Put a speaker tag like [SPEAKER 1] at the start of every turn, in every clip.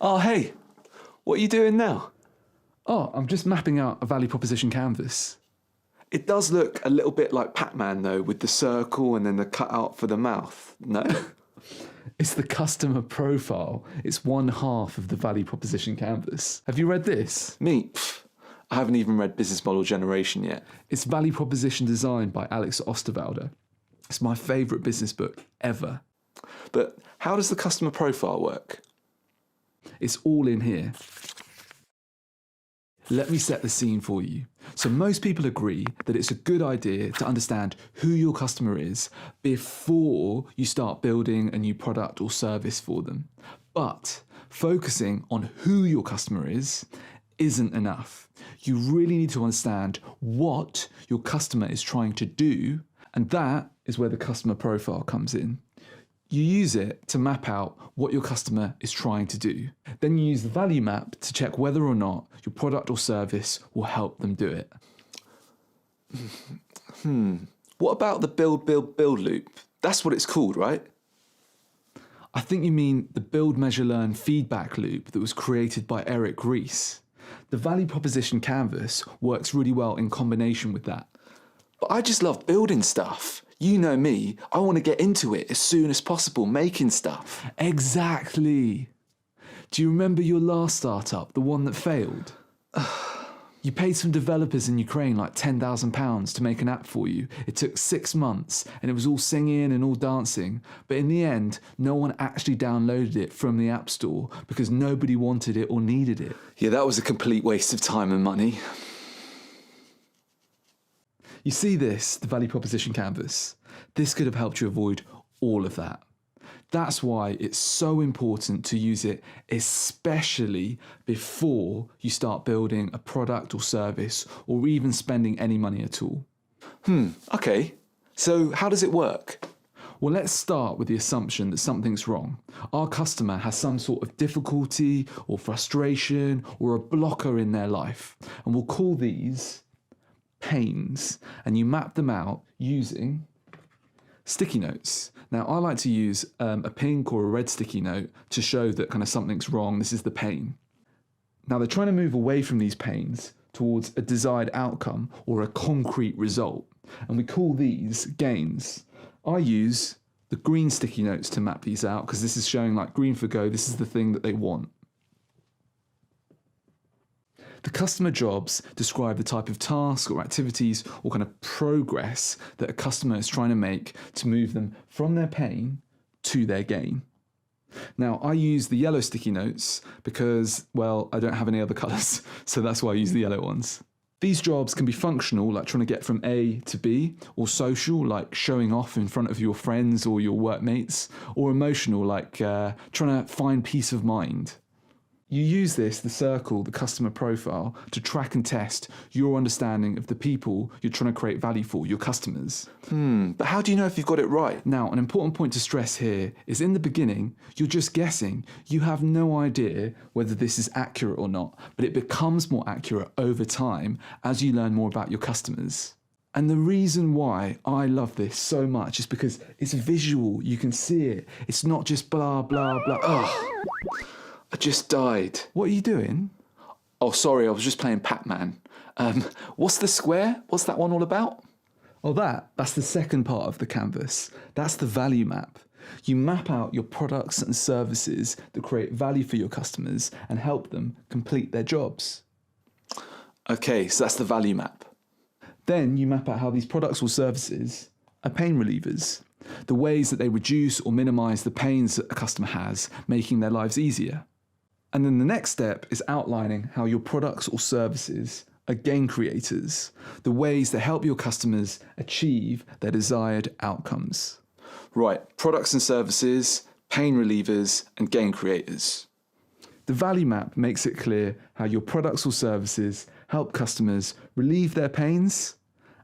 [SPEAKER 1] Oh, hey, what are you doing now?
[SPEAKER 2] Oh, I'm just mapping out a value proposition canvas.
[SPEAKER 1] It does look a little bit like Pac-Man though, with the circle and then the cutout for the mouth. No?
[SPEAKER 2] It's the customer profile. It's one half of the value proposition canvas. Have you read this?
[SPEAKER 1] Me? I haven't even read Business Model Generation yet.
[SPEAKER 2] It's Value Proposition Design by Alex Osterwalder. It's my favourite business book ever.
[SPEAKER 1] But how does the customer profile work?
[SPEAKER 2] It's all in here. Let me set the scene for you. So most people agree that it's a good idea to understand who your customer is before you start building a new product or service for them. But focusing on who your customer is isn't enough. You really need to understand what your customer is trying to do, and that is where the customer profile comes in. You use it to map out what your customer is trying to do. Then you use the value map to check whether or not your product or service will help them do it.
[SPEAKER 1] What about the build loop? That's what it's called, right?
[SPEAKER 2] I think you mean the build, measure, learn feedback loop that was created by Eric Ries. The value proposition canvas works really well in combination with that.
[SPEAKER 1] But I just love building stuff. You know me, I want to get into it as soon as possible, making stuff.
[SPEAKER 2] Exactly. Do you remember your last startup, the one that failed? You paid some developers in Ukraine like £10,000 to make an app for you. It took 6 months and it was all singing and all dancing. But in the end, no one actually downloaded it from the App Store because nobody wanted it or needed it.
[SPEAKER 1] Yeah, that was a complete waste of time and money.
[SPEAKER 2] You see this, the value proposition canvas. This could have helped you avoid all of that. That's why it's so important to use it, especially before you start building a product or service or even spending any money at all.
[SPEAKER 1] Okay. So how does it work?
[SPEAKER 2] Well, let's start with the assumption that something's wrong. Our customer has some sort of difficulty or frustration or a blocker in their life, and we'll call these pains, and you map them out using sticky notes. Now, I like to use a pink or a red sticky note to show that kind of something's wrong. This is the pain. Now, they're trying to move away from these pains towards a desired outcome or a concrete result, and we call these gains. I use the green sticky notes to map these out because this is showing like green for go. This is the thing that they want. The customer jobs describe the type of task or activities or kind of progress that a customer is trying to make to move them from their pain to their gain. Now, I use the yellow sticky notes because, well, I don't have any other colours, so that's why I use the yellow ones. These jobs can be functional, like trying to get from A to B, or social, like showing off in front of your friends or your workmates, or emotional, like trying to find peace of mind. You use this, the circle, the customer profile, to track and test your understanding of the people you're trying to create value for, your customers.
[SPEAKER 1] But how do you know if you've got it right?
[SPEAKER 2] Now, an important point to stress here is in the beginning, you're just guessing. You have no idea whether this is accurate or not, but it becomes more accurate over time as you learn more about your customers. And the reason why I love this so much is because it's visual, you can see it. It's not just blah, blah, blah. Oh.
[SPEAKER 1] I just died.
[SPEAKER 2] What are you doing?
[SPEAKER 1] Oh, sorry, I was just playing Pac-Man. What's the square? What's that one all about?
[SPEAKER 2] Oh, that's the second part of the canvas. That's the value map. You map out your products and services that create value for your customers and help them complete their jobs.
[SPEAKER 1] Okay, so that's the value map.
[SPEAKER 2] Then you map out how these products or services are pain relievers, the ways that they reduce or minimize the pains that a customer has, making their lives easier. And then the next step is outlining how your products or services are gain creators, the ways that help your customers achieve their desired outcomes.
[SPEAKER 1] Right, products and services, pain relievers, and gain creators.
[SPEAKER 2] The value map makes it clear how your products or services help customers relieve their pains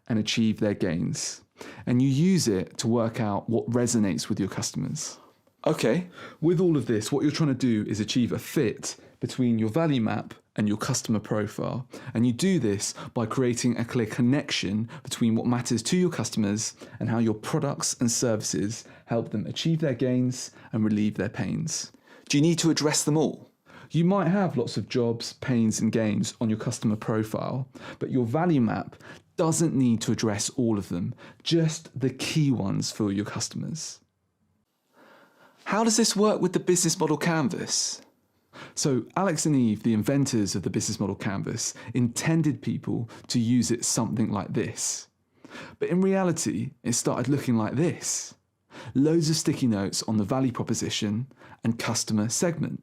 [SPEAKER 2] and achieve their gains. And you use it to work out what resonates with your customers.
[SPEAKER 1] Okay.
[SPEAKER 2] With all of this, what you're trying to do is achieve a fit between your value map and your customer profile. And you do this by creating a clear connection between what matters to your customers and how your products and services help them achieve their gains and relieve their pains.
[SPEAKER 1] Do you need to address them all?
[SPEAKER 2] You might have lots of jobs, pains, and gains on your customer profile, but your value map doesn't need to address all of them, just the key ones for your customers.
[SPEAKER 1] How does this work with the business model canvas?
[SPEAKER 2] So Alex and Eve, the inventors of the business model canvas, intended people to use it something like this. But in reality, it started looking like this. Loads of sticky notes on the value proposition and customer segment.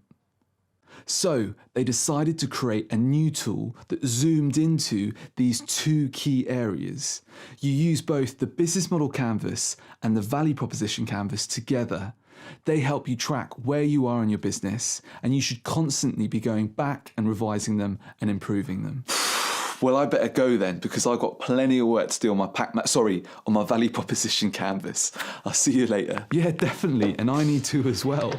[SPEAKER 2] So they decided to create a new tool that zoomed into these two key areas. You use both the business model canvas and the value proposition canvas together. They help you track where you are in your business, and you should constantly be going back and revising them and improving them.
[SPEAKER 1] Well, I better go then, because I've got plenty of work to do on my on my value proposition canvas. I'll see you later.
[SPEAKER 2] Yeah, definitely, and I need to as well.